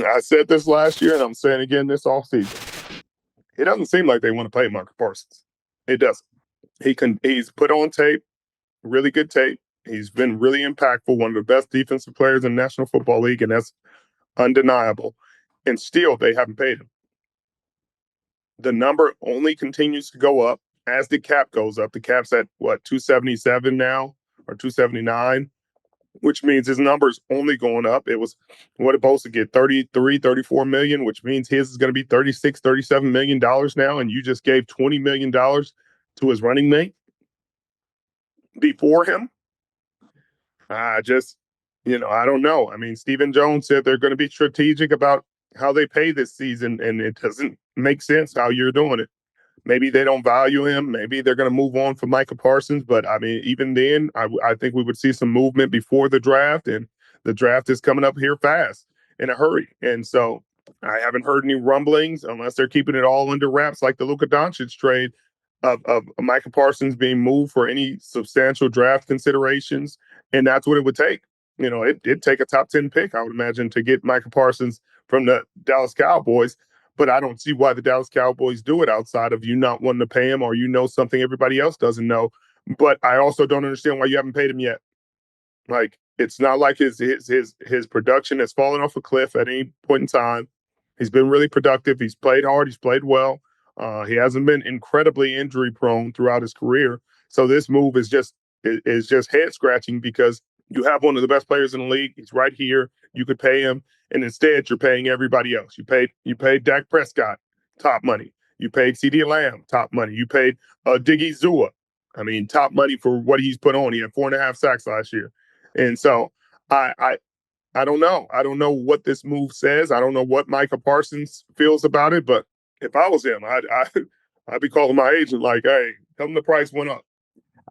I said this last year, and I'm saying again this offseason. It doesn't seem like they want to pay Micah Parsons. It doesn't. He's put on tape, really good tape. He's been really impactful, one of the best defensive players in the National Football League, and that's undeniable. And still, they haven't paid him. The number only continues to go up as the cap goes up. The cap's at what, 277 now or 279, which means his number's only going up. It was what it supposed to get 33, 34 million, which means his is going to be 36, 37 million dollars now. And you just gave $20 million to his running mate before him. I just, I don't know. I mean, Stephen Jones said they're going to be strategic about how they pay this season, and it doesn't make sense how you're doing it. Maybe they don't value him. Maybe they're going to move on for Micah Parsons. But I mean, even then, I think we would see some movement before the draft, and the draft is coming up here fast in a hurry. And so I haven't heard any rumblings, unless they're keeping it all under wraps, like the Luka Doncic trade, of Micah Parsons being moved for any substantial draft considerations. And that's what it would take. It'd take a top 10 pick, I would imagine, to get Micah Parsons from the Dallas Cowboys. But I don't see why the Dallas Cowboys do it outside of you not wanting to pay him, or something everybody else doesn't know. But I also don't understand why you haven't paid him yet. Like, it's not like his production has fallen off a cliff at any point in time. He's been really productive. He's played hard. He's played well. He hasn't been incredibly injury prone throughout his career. So this move is just head scratching, because you have one of the best players in the league. He's right here. You could pay him, and instead you're paying everybody else. You paid Dak Prescott top money. You paid CeeDee Lamb top money. You paid Odighizuwa. I mean, top money for what he's put on. He had 4.5 sacks last year, and so I don't know. I don't know what this move says. I don't know what Micah Parsons feels about it. But if I was him, I'd be calling my agent like, "Hey, tell him the price went up."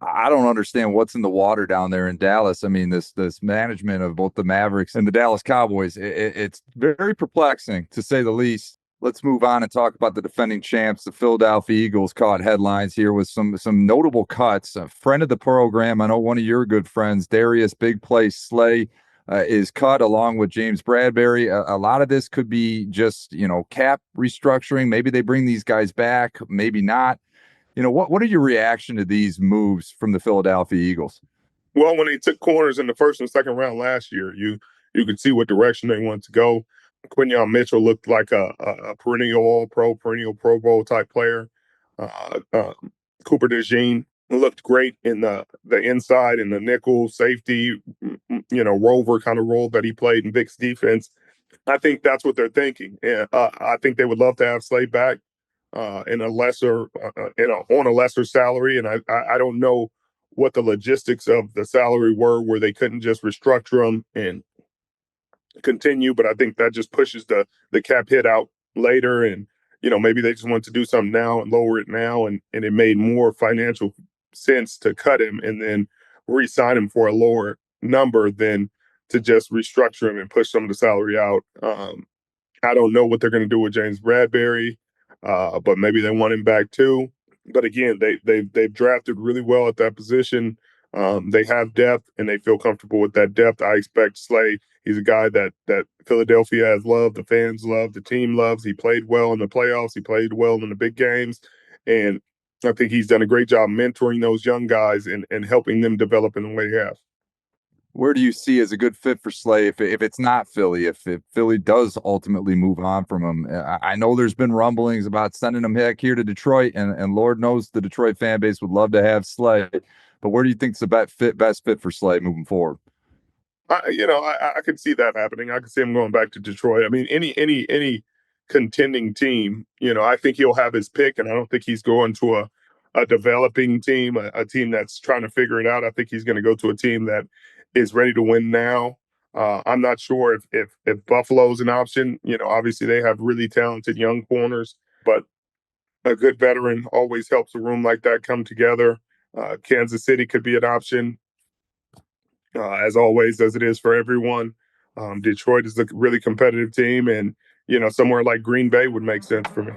I don't understand what's in the water down there in Dallas. I mean, this management of both the Mavericks and the Dallas Cowboys, it's very perplexing, to say the least. Let's move on and talk about the defending champs. The Philadelphia Eagles caught headlines here with some notable cuts. A friend of the program, I know one of your good friends, Darius Big Play Slay, is cut along with James Bradbury. A lot of this could be just, cap restructuring. Maybe they bring these guys back, maybe not. What are your reaction to these moves from the Philadelphia Eagles? Well, when they took corners in the first and second round last year, you could see what direction they wanted to go. Quinyon Mitchell looked like a perennial All-Pro, perennial Pro Bowl type player. Cooper DeJean looked great in the inside and the nickel safety, rover kind of role that he played in Vic's defense. I think that's what they're thinking. And I think they would love to have Slay back in a lesser, on a lesser salary. And I don't know what the logistics of the salary were, where they couldn't just restructure them and continue. But I think that just pushes the cap hit out later. And, maybe they just want to do something now and lower it now. And it made more financial sense to cut him and then re-sign him for a lower number than to just restructure him and push some of the salary out. I don't know what they're going to do with James Bradbury, but maybe they want him back too. But again, they've drafted really well at that position. They have depth, and they feel comfortable with that depth. I expect Slay. He's a guy that Philadelphia has loved, the fans love, the team loves. He played well in the playoffs. He played well in the big games, and I think he's done a great job mentoring those young guys and helping them develop in the way they have. Where do you see as a good fit for Slay if it's not Philly, if Philly does ultimately move on from him? I know there's been rumblings about sending him back here to Detroit, and Lord knows the Detroit fan base would love to have Slay. But where do you think is the best fit for Slay moving forward? I could see that happening. I could see him going back to Detroit. I mean, any contending team, I think he'll have his pick, and I don't think he's going to a developing team, a team that's trying to figure it out. I think he's going to go to a team that is ready to win now. I'm not sure if Buffalo's an option. Obviously they have really talented young corners, but a good veteran always helps a room like that come together. Kansas City could be an option, as always, as it is for everyone. Detroit is a really competitive team, and somewhere like Green Bay would make sense for me.